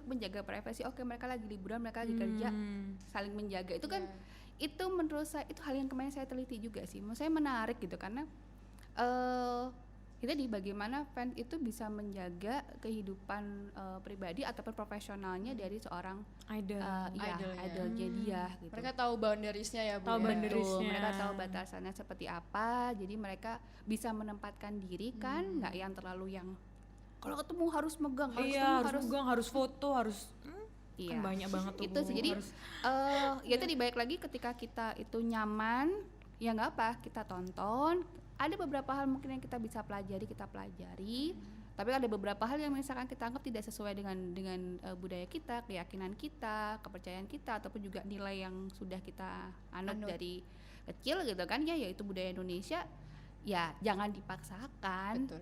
menjaga privasi. Oke, mereka lagi liburan, mereka lagi kerja, saling menjaga. Itu kan itu menurut saya itu hal yang kemarin saya teliti juga sih. Menurut saya menarik gitu karena kita di bagaimana fans itu bisa menjaga kehidupan pribadi ataupun profesionalnya dari seorang
Idol.
idolnya dia gitu.
Mereka tahu boundariesnya ya, Bu.
Tahu
ya?
boundariesnya.
Mereka tahu batasannya seperti apa, jadi mereka bisa menempatkan diri kan, nggak yang terlalu yang kalau ketemu harus megang,
harus foto, harus
iya.
kan banyak banget tuh.
Itu
Bu.
sih, jadi
Harus-
ya tadi balik lagi ketika kita itu nyaman, ya nggak apa, kita tonton. Ada beberapa hal mungkin yang kita bisa pelajari, tapi ada beberapa hal yang misalkan kita anggap tidak sesuai dengan budaya kita, keyakinan kita, kepercayaan kita, ataupun juga nilai yang sudah kita anut dari kecil gitu kan, ya yaitu budaya Indonesia, ya jangan dipaksakan.
Betul.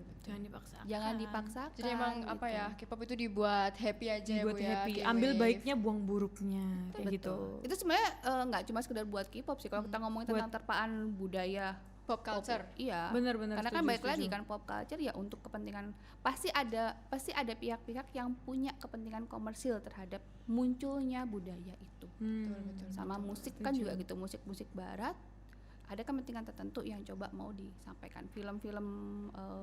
jangan dipaksakan.
Jadi emang
gitu.
apa ya, K-pop itu dibuat happy aja ya,
Dibuat
Bu ya.
happy,
K-wave.
ambil baiknya, buang buruknya, kayak gitu.
Itu sebenarnya nggak cuma sekedar buat K-pop sih, kalau kita ngomongin tentang terpaan budaya
Pop culture.
iya.
Benar-benar.
Karena kan
setuju,
balik lagi
setuju.
kan pop culture ya untuk kepentingan pasti ada pihak-pihak yang punya kepentingan komersil terhadap munculnya budaya itu. Sama musik kan juga gitu, musik barat ada kepentingan tertentu yang coba mau disampaikan. Film-film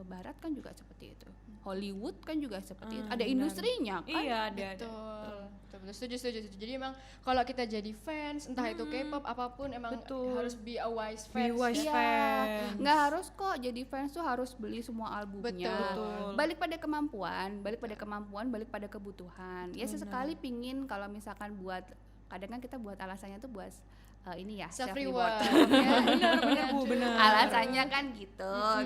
barat kan juga seperti itu. Hollywood kan juga seperti itu. Ada
benar.
industrinya kan.
Iya, ada.
Betul. Setuju. Jadi emang kalau kita jadi fans, entah itu K-pop apapun, emang
Betul.
harus be a wise
Be
fans.
wise
ya.
fans.
Nggak harus kok jadi fans tuh harus beli semua albumnya.
Betul.
Balik pada kemampuan, balik pada kebutuhan. Ya sesekali pingin kalau misalkan buat, kadang kan kita buat alasannya tuh buat ini ya
Self
self
reward.
reward.
Benar Bu, benar.
Alasannya kan gitu kan.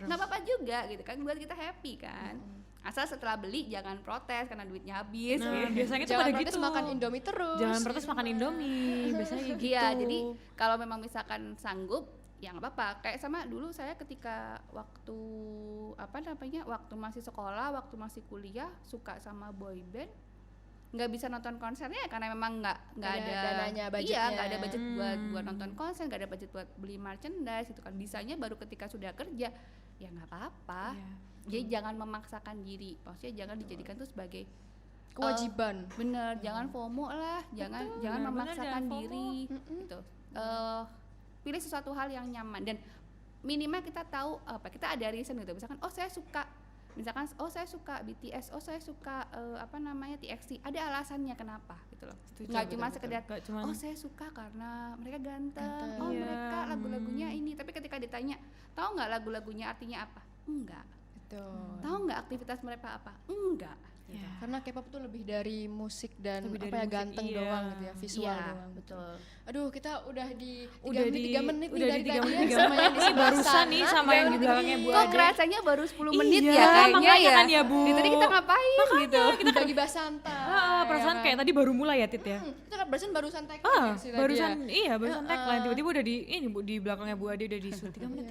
Nggak apa-apa juga gitu kan, buat kita happy kan. Asal setelah beli jangan protes karena duitnya habis.
Nah, biasanya tuh
Jangan
pada
protes
gitu.
makan Indomie terus.
Jangan protes makan Indomie, biasanya gitu.
Iya, jadi kalau memang misalkan sanggup ya nggak apa-apa. Kayak sama dulu saya ketika waktu waktu masih sekolah, waktu masih kuliah suka sama boy band, nggak bisa nonton konsernya karena memang nggak ada
dananya, budgetnya.
iya nggak ada budget buat nonton konser, nggak ada budget buat beli merchandise itu kan, bisanya baru ketika sudah kerja. Ya nggak apa-apa. Jadi jangan memaksakan diri, maksudnya jangan dijadikan itu sebagai
kewajiban.
bener, jangan FOMO lah, jangan
benar-benar
memaksakan
jangan FOMO.
diri gitu. Pilih sesuatu hal yang nyaman dan minimal kita tahu kita ada reason gitu. Misalkan saya suka BTS, saya suka TXT, ada alasannya kenapa gitu loh. Nggak cuma sekedar
Nggak cuman-
saya suka karena mereka ganteng,
Iya.
mereka lagu-lagunya ini, tapi ketika ditanya tahu nggak lagu-lagunya artinya apa, enggak. Tahu nggak aktivitas mereka apa, enggak.
Ya.
Karena K-pop tuh lebih dari musik dan
Lebih dari
apa ya,
musik,
ganteng
iya.
doang gitu ya, visual
Iya,
doang.
betul.
Aduh, kita udah di 3
Udah
menit, 3 menit nih
udah
dari
di 3
tadi
menit,
ya,
3
sama yang di
menit.
sebelah
Barusan
sana.
nih sama yang di belakangnya Bu
Kok
Ade.
kerasanya baru 10 menit
Iya,
ya kayaknya
makanya
ya.
kan ya, Bu.
Dari tadi kita ngapain gitu.
Kita lagi bahas santai.
Perasaan
ya
kayak
kan?
tadi baru mulai ya Tit ya.
Kita barusan tag sih tadi
Barusan
ya.
barusan tagline, tiba-tiba udah di belakangnya Bu Ade udah di 3 menit.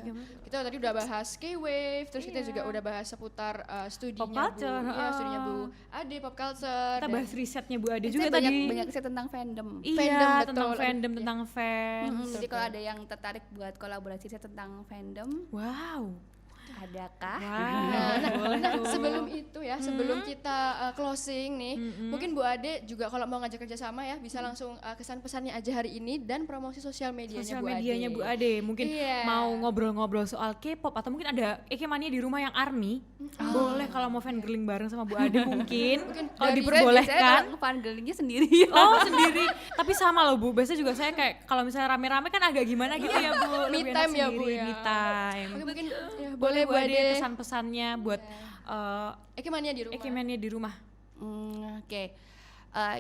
Kita tadi udah bahas K-Wave, terus kita juga udah bahas seputar studinya
Pop culture,
Bu. Iya, studinya Bu Ade, pop culture.
Kita
dan-
bahas risetnya Bu Ade
Saya
juga tadi.
banyak riset tentang fandom.
Iya,
Fandom,
tentang
betul.
fandom, tentang fans.
Jadi kalau ada yang tertarik buat kolaborasi riset tentang fandom,
Wow.
Adakah?
Nah, sebelum itu ya, sebelum kita closing nih, mungkin Bu Ade juga kalau mau ngajak kerjasama ya, bisa langsung kesan pesannya aja hari ini dan promosi sosial medianya
Sosial
Bu Ade.
medianya Bu Ade, mungkin
Iya.
mau ngobrol-ngobrol soal K-pop atau mungkin ada Ekemania di rumah yang ARMY, boleh kalau mau fangirling bareng sama Bu Ade mungkin kalau
dari-
diperbolehkan.
Saya fangirlingnya sendiri.
Oh sendiri, tapi sama loh Bu, biasanya juga saya kayak kalau misalnya rame-rame kan agak gimana gitu ya Bu.
Me
Lebih enak
time ya, Bu,
sendiri,
ya.
me time.
Oke, mungkin ya,
Boleh
boleh
Bu
Bu
Ade
Ade.
pesan-pesannya buat
Ekemania di rumah.
Ekemania di rumah.
Oke.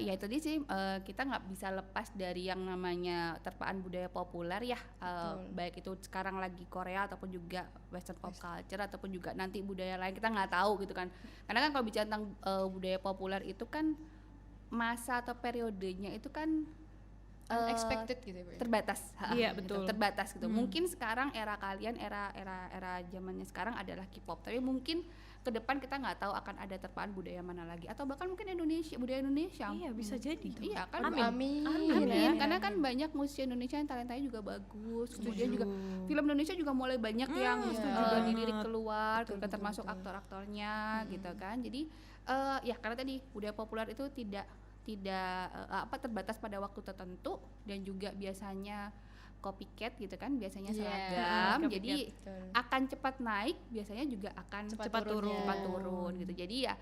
Ya tadi sih kita nggak bisa lepas dari yang namanya terpaan budaya populer ya, baik itu sekarang lagi Korea ataupun juga Western pop culture ataupun juga nanti budaya lain, kita nggak tahu gitu kan. Karena kan kalau bicara tentang budaya populer itu kan masa atau periodenya itu kan
Unexpected gitu ya Bu.
Iya,
terbatas. Gitu,
betul.
terbatas gitu. Mungkin sekarang era kalian, era zamannya sekarang adalah K-pop, tapi mungkin ke depan kita nggak tahu akan ada terpaan budaya mana lagi, atau bahkan mungkin budaya Indonesia.
Iya bisa jadi.
Iya kan.
Amin.
Amin. Karena kan banyak musisi Indonesia yang talentanya juga bagus. Kemudian juga film Indonesia juga mulai banyak yang dilirik keluar, gitu kan, termasuk aktor-aktornya gitu kan. Jadi ya karena tadi budaya populer itu tidak terbatas pada waktu tertentu, dan juga biasanya copycat gitu kan, biasanya seragam.
copycat,
Jadi akan cepat naik, biasanya juga akan
Cepat
turun gitu. Jadi ya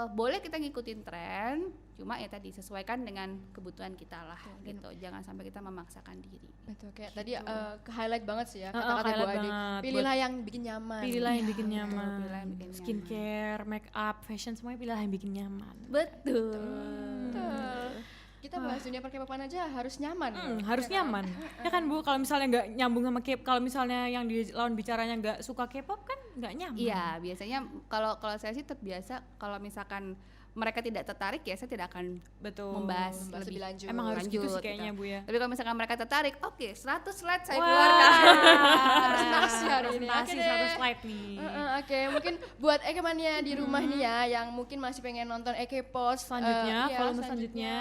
boleh kita ngikutin tren, cuma ya tadi sesuaikan dengan kebutuhan kita lah gitu. Jangan sampai kita memaksakan diri.
Betul, kayak tadi ke-highlight banget sih ya
Heeh,
kata-kata Bu
highlight
Ade.
banget.
Pilihlah yang bikin nyaman.
Pilihlah yang bikin nyaman.
pilihlah yang bikin nyaman.
Skincare, make up, fashion semuanya pilihlah yang bikin nyaman.
Betul.
Betul. Kita bahas dunia perkepopan aja harus nyaman.
Harus nyaman. Ya kan Bu, kalau misalnya nggak nyambung sama K-pop, kalau misalnya yang di lawan bicaranya nggak suka K-pop kan nggak nyaman.
Iya, biasanya kalau saya sih terbiasa kalau misalkan mereka tidak tertarik, ya saya tidak akan
Betul.
membahas
Membahas
lebih
lebih lanjut.
Emang harus gitu
lanjut
sih kayaknya Bu ya.
Tapi kalau misalkan mereka tertarik, oke, 100 slide saya
Wah.
keluarkan.
Presentasi hari ini.
Presentasi
Oke deh.
100 slide nih.
Oke, mungkin buat Ekemania di rumah nih ya, yang mungkin masih pengen nonton Ekepos
Selanjutnya,
iya,
volume selanjutnya.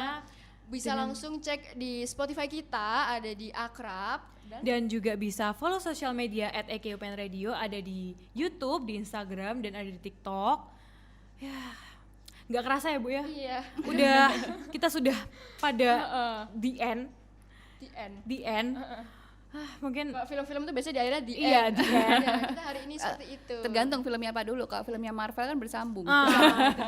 bisa langsung cek di Spotify kita, ada di Akrab
Dan juga bisa follow sosial media @EKUPN Radio, ada di YouTube, di Instagram, dan ada di TikTok. Ya, nggak kerasa ya Bu ya?
iya,
Kita sudah pada the end.
the end.
Mungkin
Kalau film-film tuh biasanya di akhirnya di
Iya,
end.
the end.
Iya, kita hari ini seperti itu.
Tergantung filmnya apa dulu. Kalau filmnya Marvel kan bersambung.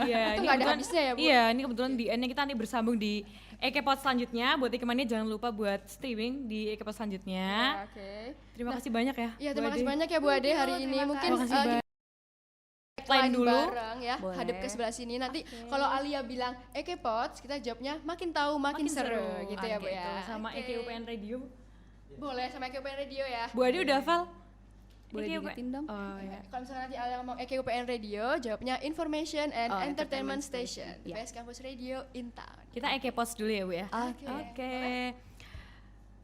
iya,
Itu
ini
nggak ada
kebetulan-
habisnya ya, Bu?
Iya, ini kebetulan di endnya kita nih bersambung di Ekepod selanjutnya. Buat Ekemania jangan lupa buat streaming di Ekepod selanjutnya.
Ya, oke.
Terima kasih banyak ya.
Iya,
Bu
terima kasih
Ade.
banyak ya Bu Ade hari ini.
terima
Mungkin
kasih
kita
Lain
line
dulu.
bareng ya,
Boleh.
hadap ke sebelah sini. Nanti kalau Alia bilang Ekepods, kita jawabnya makin tahu makin, seru gitu ya Bu
Gitu,
ya.
sama
Oke.
EKUPN Radio.
Boleh sama EKUPN Radio ya.
Bu Ade udah hafal?
Boleh diingetin dong.
Oh ya.
Kalau misalnya nanti Alia ngomong EKUPN Radio, jawabnya Information and
Oh,
Entertainment
Entertainment
Station,
Station.
the
Iya.
best campus radio in town.
Kita Ekepods dulu ya Bu ya.
Oke.
Oke.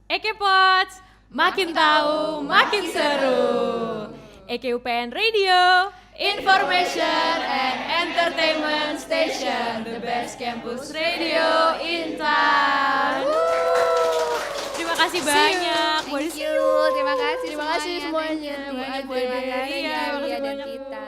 Ekepods, makin tahu makin seru. EKUPN Radio, Information and Entertainment Station, the best campus radio in town. Terima kasih banyak. Bu Ade.
Thank you. Terima kasih
Terima kasih semuanya.
Thank you.
Bu Ade.
Terima kasih
Iya,
ya,
makasih
Lia dan
banyak, Bu.
kita.